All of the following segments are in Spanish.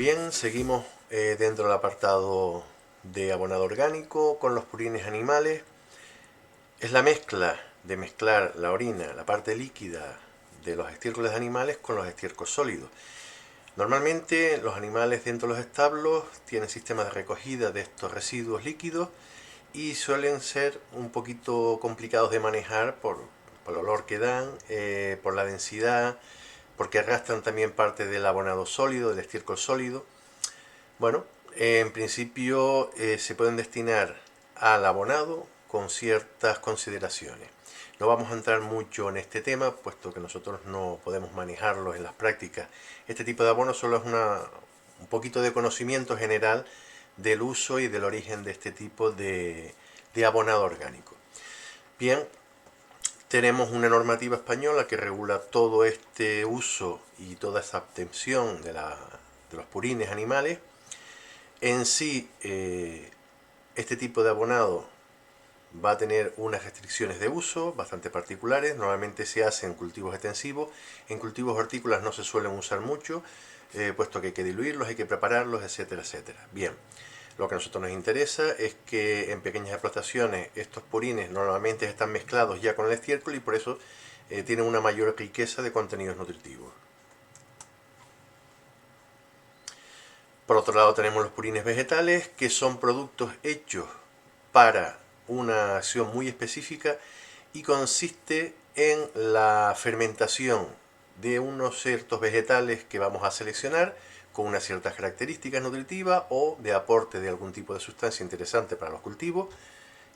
Bien, seguimos dentro del apartado de abonado orgánico con los purines animales. Es la mezcla de mezclar la orina, la parte líquida de los estiércoles de animales con los estiércoles sólidos. Normalmente los animales dentro de los establos tienen sistemas de recogida de estos residuos líquidos y suelen ser un poquito complicados de manejar por el olor que dan, por la densidad, porque arrastran también parte del abonado sólido, del estiércol sólido. Bueno, en principio se pueden destinar al abonado con ciertas consideraciones. No vamos a entrar mucho en este tema, puesto que nosotros no podemos manejarlo en las prácticas. Este tipo de abono solo es un poquito de conocimiento general del uso y del origen de este tipo de abonado orgánico. Bien, tenemos una normativa española que regula todo este uso y toda esa obtención de los purines animales. En sí, este tipo de abonado va a tener unas restricciones de uso bastante particulares. Normalmente se hace en cultivos extensivos. En cultivos hortícolas no se suelen usar mucho, puesto que hay que diluirlos, hay que prepararlos, etcétera, etcétera. Bien, lo que a nosotros nos interesa es que en pequeñas explotaciones estos purines normalmente están mezclados ya con el estiércol y por eso tienen una mayor riqueza de contenidos nutritivos. Por otro lado tenemos los purines vegetales, que son productos hechos para una acción muy específica y consiste en la fermentación de unos ciertos vegetales que vamos a seleccionar con unas ciertas características nutritivas o de aporte de algún tipo de sustancia interesante para los cultivos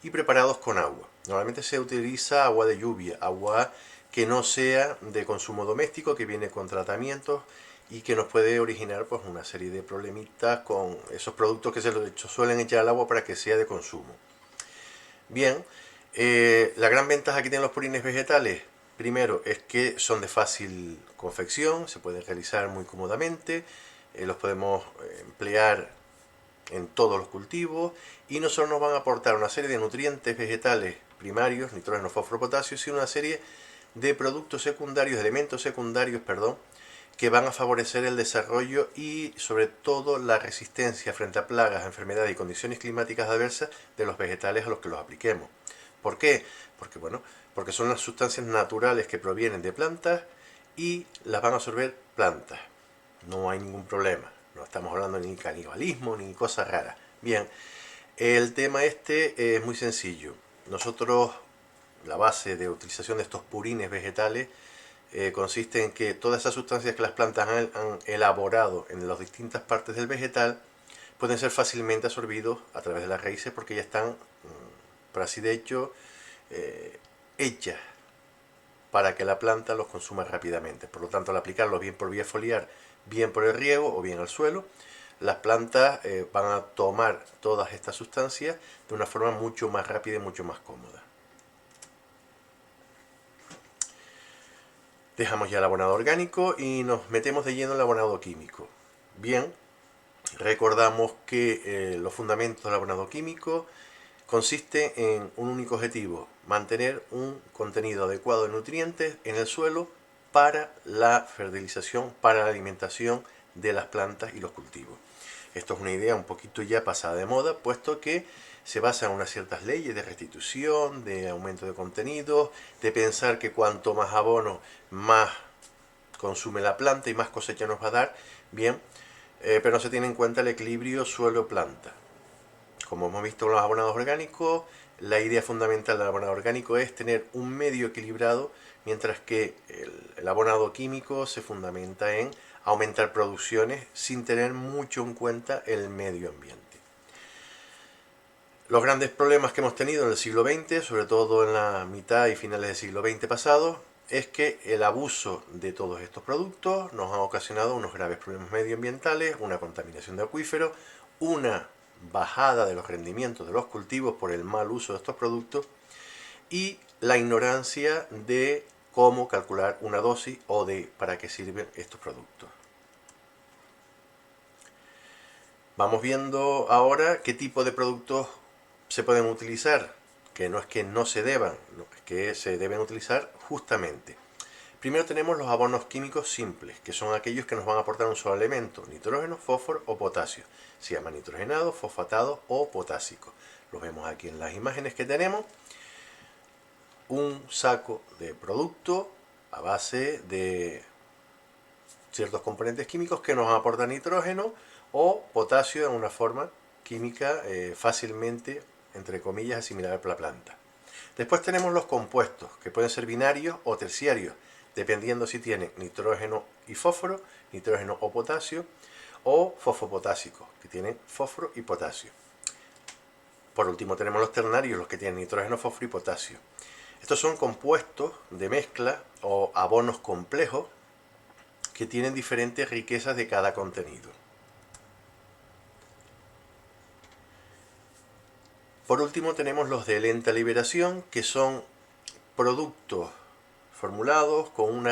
y preparados con agua. Normalmente se utiliza agua de lluvia, agua que no sea de consumo doméstico, que viene con tratamientos y que nos puede originar pues una serie de problemitas con esos productos que se suelen echar al agua para que sea de consumo. Bien, la gran ventaja que tienen los purines vegetales, primero, es que son de fácil confección, se pueden realizar muy cómodamente, los podemos emplear en todos los cultivos y no solo nos van a aportar una serie de nutrientes vegetales primarios, nitrógeno, fósforo, potasio, sino una serie de productos secundarios, de elementos secundarios, perdón, que van a favorecer el desarrollo y sobre todo la resistencia frente a plagas, enfermedades y condiciones climáticas adversas de los vegetales a los que los apliquemos. ¿Por qué? Porque son las sustancias naturales que provienen de plantas y las van a absorber plantas. No hay ningún problema. No estamos hablando ni canibalismo ni cosas raras. Bien, el tema este es muy sencillo. Nosotros, la base de utilización de estos purines vegetales consiste en que todas esas sustancias que las plantas han elaborado en las distintas partes del vegetal pueden ser fácilmente absorbidos a través de las raíces porque ya están, por así de hecho, hechas para que la planta los consuma rápidamente. Por lo tanto, al aplicarlos bien por vía foliar, bien por el riego o bien al suelo, las plantas van a tomar todas estas sustancias de una forma mucho más rápida y mucho más cómoda. Dejamos ya el abonado orgánico y nos metemos de lleno en el abonado químico. Bien, recordamos que los fundamentos del abonado químico consiste en un único objetivo: mantener un contenido adecuado de nutrientes en el suelo para la fertilización, para la alimentación de las plantas y los cultivos. Esto es una idea un poquito ya pasada de moda, puesto que se basa en unas ciertas leyes de restitución, de aumento de contenidos, de pensar que cuanto más abono, más consume la planta y más cosecha nos va a dar. Bien, pero no se tiene en cuenta el equilibrio suelo-planta. Como hemos visto en los abonados orgánicos, la idea fundamental del abonado orgánico es tener un medio equilibrado, mientras que el abonado químico se fundamenta en aumentar producciones sin tener mucho en cuenta el medio ambiente. Los grandes problemas que hemos tenido en el siglo XX, sobre todo en la mitad y finales del siglo XX pasado, es que el abuso de todos estos productos nos ha ocasionado unos graves problemas medioambientales, una contaminación de acuíferos, una bajada de los rendimientos de los cultivos por el mal uso de estos productos y la ignorancia de cómo calcular una dosis o de para qué sirven estos productos. Vamos viendo ahora qué tipo de productos se pueden utilizar, que no es que no se deban, no, es que se deben utilizar justamente. Primero tenemos los abonos químicos simples, que son aquellos que nos van a aportar un solo elemento, nitrógeno, fósforo o potasio. Se llama nitrogenado, fosfatado o potásico. Los vemos aquí en las imágenes que tenemos. Un saco de producto a base de ciertos componentes químicos que nos aportan nitrógeno o potasio en una forma química fácilmente, entre comillas, asimilable por la planta. Después tenemos los compuestos, que pueden ser binarios o terciarios, dependiendo si tienen nitrógeno y fósforo, nitrógeno o potasio, o fosfopotásicos, que tienen fósforo y potasio. Por último tenemos los ternarios, los que tienen nitrógeno, fósforo y potasio. Estos son compuestos de mezcla o abonos complejos que tienen diferentes riquezas de cada contenido. Por último tenemos los de lenta liberación, que son productos formulados con un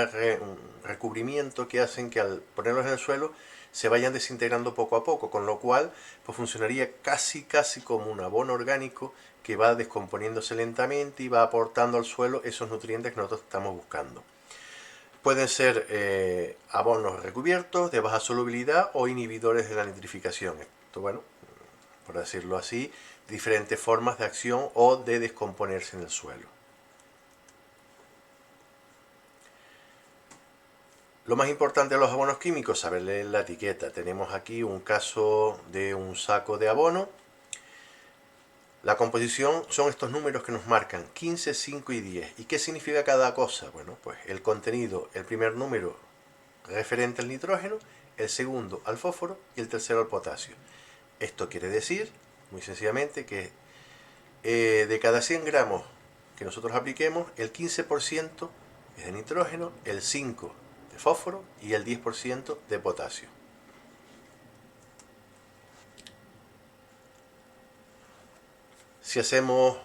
recubrimiento que hacen que al ponerlos en el suelo se vayan desintegrando poco a poco, con lo cual pues funcionaría casi como un abono orgánico que va descomponiéndose lentamente y va aportando al suelo esos nutrientes que nosotros estamos buscando. Pueden ser abonos recubiertos, de baja solubilidad o inhibidores de la nitrificación. Esto, bueno, por decirlo así, diferentes formas de acción o de descomponerse en el suelo. Lo más importante de los abonos químicos, saber leer la etiqueta. Tenemos aquí un caso de un saco de abono. La composición son estos números que nos marcan 15, 5 y 10. ¿Y qué significa cada cosa? Bueno, pues el contenido, el primer número referente al nitrógeno, el segundo al fósforo y el tercero al potasio. Esto quiere decir, muy sencillamente, que de cada 100 gramos que nosotros apliquemos, el 15% es de nitrógeno, el 5% de fósforo y el 10% de potasio. Si hacemos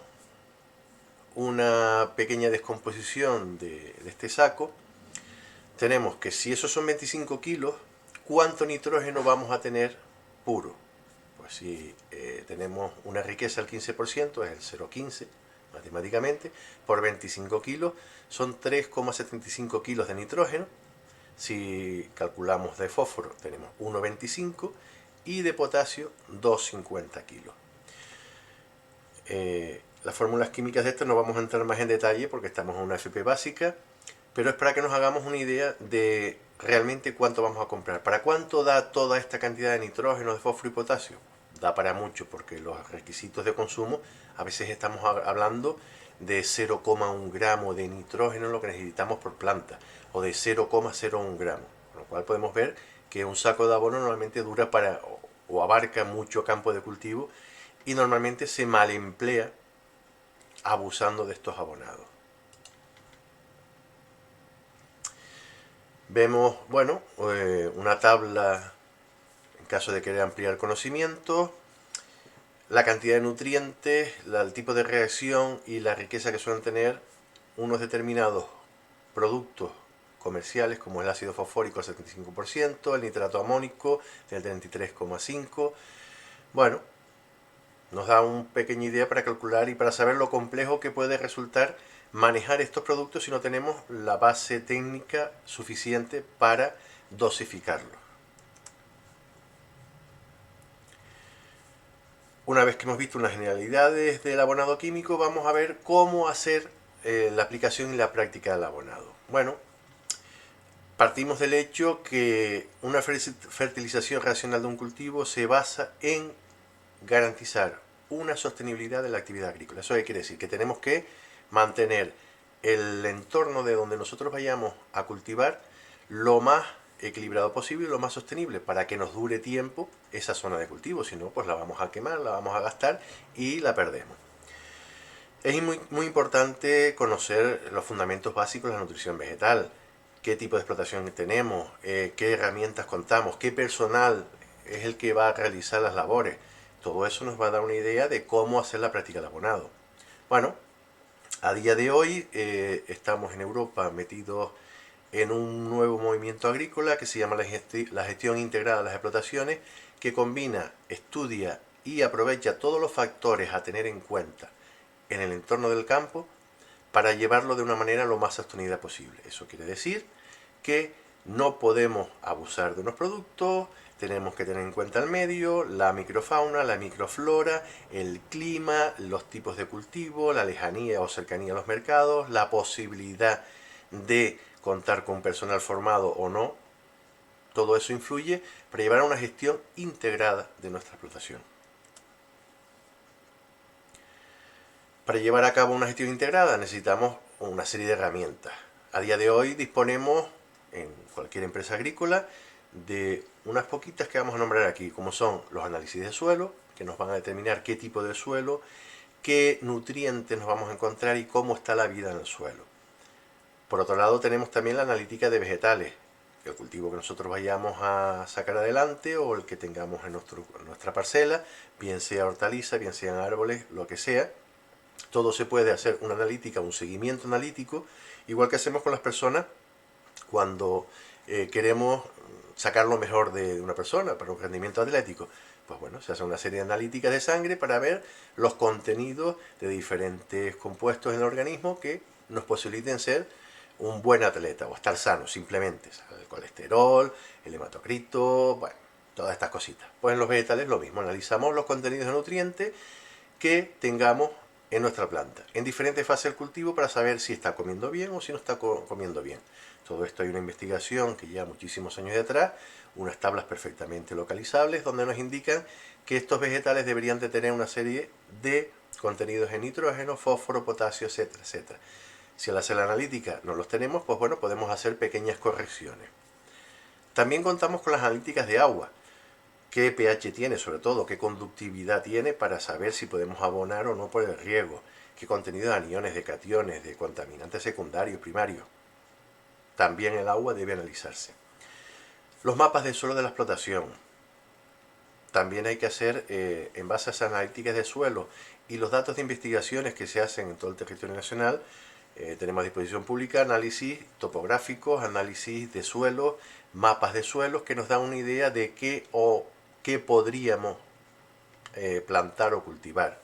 una pequeña descomposición de este saco, tenemos que si esos son 25 kilos, ¿cuánto nitrógeno vamos a tener puro? Pues si tenemos una riqueza del 15%, es el 0,15 matemáticamente, por 25 kilos son 3,75 kilos de nitrógeno. Si calculamos de fósforo tenemos 1,25 y de potasio 2,50 kilos. Las fórmulas químicas de esto no vamos a entrar más en detalle porque estamos en una FP básica, pero es para que nos hagamos una idea de realmente cuánto vamos a comprar. ¿Para cuánto da toda esta cantidad de nitrógeno, de fósforo y potasio? Da para mucho porque los requisitos de consumo a veces estamos hablando de 0,1 gramo de nitrógeno lo que necesitamos por planta o de 0,01 gramo, con lo cual podemos ver que un saco de abono normalmente dura para o abarca mucho campo de cultivo y normalmente se mal emplea abusando de estos abonados. Vemos, bueno, una tabla en caso de querer ampliar conocimiento, la cantidad de nutrientes, el tipo de reacción y la riqueza que suelen tener unos determinados productos comerciales como el ácido fosfórico al 75%, el nitrato amónico del 33,5%. Bueno, nos da una pequeña idea para calcular y para saber lo complejo que puede resultar manejar estos productos si no tenemos la base técnica suficiente para dosificarlos. Una vez que hemos visto unas generalidades del abonado químico, vamos a ver cómo hacer la aplicación y la práctica del abonado. Bueno, partimos del hecho que una fertilización racional de un cultivo se basa en garantizar una sostenibilidad de la actividad agrícola. ¿Eso qué quiere decir? Que tenemos que mantener el entorno de donde nosotros vayamos a cultivar lo más equilibrado posible y lo más sostenible para que nos dure tiempo esa zona de cultivo. Si no, pues la vamos a quemar, la vamos a gastar y la perdemos. Es muy importante conocer los fundamentos básicos de la nutrición vegetal, qué tipo de explotación tenemos, qué herramientas contamos, qué personal es el que va a realizar las labores. Todo eso nos va a dar una idea de cómo hacer la práctica del abonado. Bueno, a día de hoy estamos en Europa metidos en un nuevo movimiento agrícola que se llama la gestión integrada de las explotaciones, que combina, estudia y aprovecha todos los factores a tener en cuenta en el entorno del campo para llevarlo de una manera lo más sostenida posible. Eso quiere decir que no podemos abusar de unos productos, tenemos que tener en cuenta el medio, la microfauna, la microflora, el clima, los tipos de cultivo, la lejanía o cercanía a los mercados, la posibilidad de contar con personal formado o no. Todo eso influye para llevar a una gestión integrada de nuestra explotación. Para llevar a cabo una gestión integrada necesitamos una serie de herramientas. A día de hoy disponemos en cualquier empresa agrícola de unas poquitas que vamos a nombrar aquí, como son los análisis de suelo, que nos van a determinar qué tipo de suelo, qué nutrientes nos vamos a encontrar y cómo está la vida en el suelo. Por otro lado tenemos también la analítica de vegetales, el cultivo que nosotros vayamos a sacar adelante o el que tengamos en nuestra parcela, bien sea hortaliza, bien sean árboles, lo que sea. Todo se puede hacer una analítica, un seguimiento analítico, igual que hacemos con las personas cuando queremos sacar lo mejor de una persona para un rendimiento atlético. Pues bueno, se hace una serie de analíticas de sangre para ver los contenidos de diferentes compuestos en el organismo que nos posibiliten ser un buen atleta o estar sano simplemente. El colesterol, el hematocrito, bueno, todas estas cositas. Pues en los vegetales lo mismo, analizamos los contenidos de nutrientes que tengamos en nuestra planta, en diferentes fases del cultivo para saber si está comiendo bien o si no está comiendo bien. Todo esto hay una investigación que lleva muchísimos años de atrás, unas tablas perfectamente localizables donde nos indican que estos vegetales deberían de tener una serie de contenidos en nitrógeno, fósforo, potasio, etcétera, etcétera. Si al hacer la analítica no los tenemos, pues bueno, podemos hacer pequeñas correcciones. También contamos con las analíticas de agua, qué pH tiene, sobre todo, qué conductividad tiene para saber si podemos abonar o no por el riego, qué contenido de aniones, de cationes, de contaminantes secundarios, primarios. También el agua debe analizarse. Los mapas de suelo de la explotación. También hay que hacer, en base a esas analíticas de suelo y los datos de investigaciones que se hacen en todo el territorio nacional, tenemos a disposición pública análisis topográficos, análisis de suelo, mapas de suelos que nos dan una idea de qué podríamos plantar o cultivar.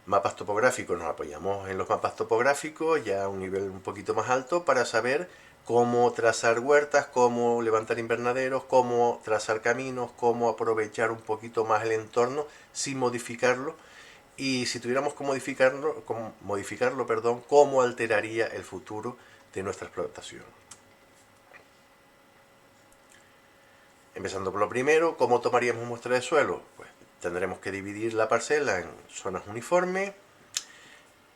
Mapas topográficos, nos apoyamos en los mapas topográficos ya a un nivel un poquito más alto para saber cómo trazar huertas, cómo levantar invernaderos, cómo trazar caminos, cómo aprovechar un poquito más el entorno sin modificarlo. Y si tuviéramos que modificarlo, cómo alteraría el futuro de nuestra explotación. Empezando por lo primero, ¿cómo tomaríamos muestra de suelo? Pues tendremos que dividir la parcela en zonas uniformes.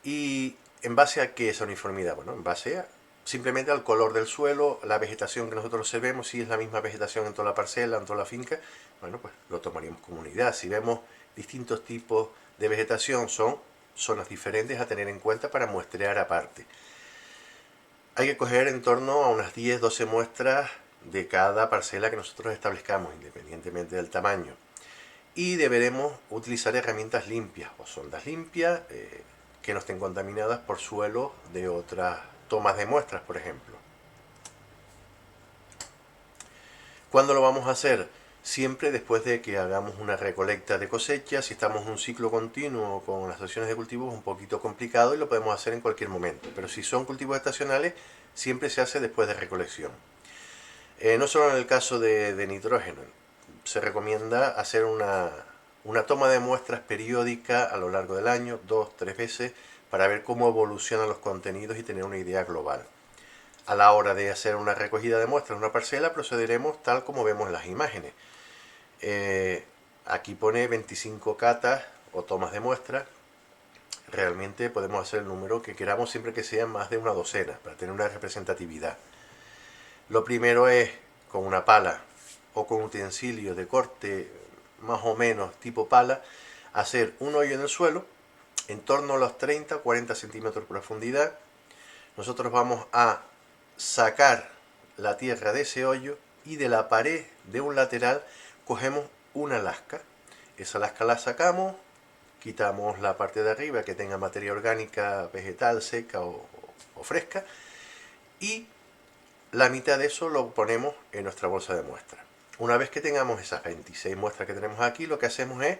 ¿Y en base a qué esa uniformidad? Bueno, en base a simplemente al color del suelo, la vegetación que nosotros observemos, si es la misma vegetación en toda la parcela, en toda la finca, bueno, pues lo tomaríamos como unidad. Si vemos distintos tipos de vegetación, son zonas diferentes a tener en cuenta para muestrear aparte. Hay que coger en torno a unas 10-12 muestras de cada parcela que nosotros establezcamos, independientemente del tamaño. Y deberemos utilizar herramientas limpias o sondas limpias que no estén contaminadas por suelo de otras tomas de muestras, por ejemplo. ¿Cuándo lo vamos a hacer? Siempre después de que hagamos una recolecta de cosecha. Si estamos en un ciclo continuo con las estaciones de cultivo es un poquito complicado y lo podemos hacer en cualquier momento. Pero si son cultivos estacionales, siempre se hace después de recolección. No solo en el caso de nitrógeno, se recomienda hacer una toma de muestras periódica a lo largo del año, 2-3 veces, para ver cómo evolucionan los contenidos y tener una idea global. A la hora de hacer una recogida de muestras en una parcela, procederemos tal como vemos en las imágenes. Aquí pone 25 catas o tomas de muestras. Realmente podemos hacer el número que queramos siempre que sean más de una docena, para tener una representatividad. Lo primero es con una pala o con utensilios de corte más o menos tipo pala, hacer un hoyo en el suelo en torno a los 30-40 centímetros de profundidad. Nosotros vamos a sacar la tierra de ese hoyo y de la pared de un lateral cogemos una lasca. Esa lasca la sacamos, quitamos la parte de arriba que tenga materia orgánica vegetal seca o fresca y la mitad de eso lo ponemos en nuestra bolsa de muestras. Una vez que tengamos esas 26 muestras que tenemos aquí, lo que hacemos es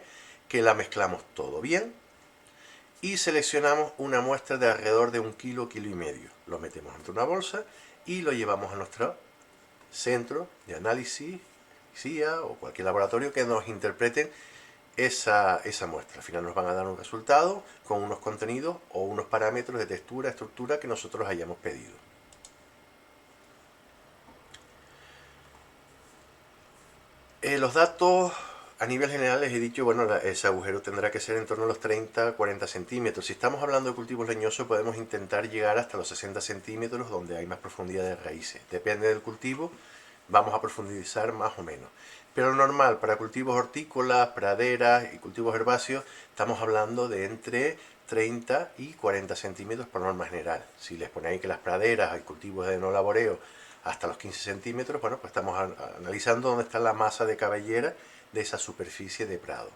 que la mezclamos todo bien y seleccionamos una muestra de alrededor de 1 kilo, kilo y medio. Lo metemos entre una bolsa y lo llevamos a nuestro centro de análisis, CIA o cualquier laboratorio que nos interpreten esa muestra. Al final nos van a dar un resultado con unos contenidos o unos parámetros de textura, estructura que nosotros hayamos pedido. Los datos a nivel general les he dicho, bueno, ese agujero tendrá que ser en torno a los 30-40 centímetros. Si estamos hablando de cultivos leñosos podemos intentar llegar hasta los 60 centímetros donde hay más profundidad de raíces. Depende del cultivo, vamos a profundizar más o menos. Pero lo normal para cultivos hortícolas, praderas y cultivos herbáceos, estamos hablando de entre 30 y 40 centímetros por norma general. Si les ponéis que las praderas y cultivos de no laboreo hasta los 15 centímetros, bueno, pues estamos analizando dónde está la masa de cabellera de esa superficie de prado.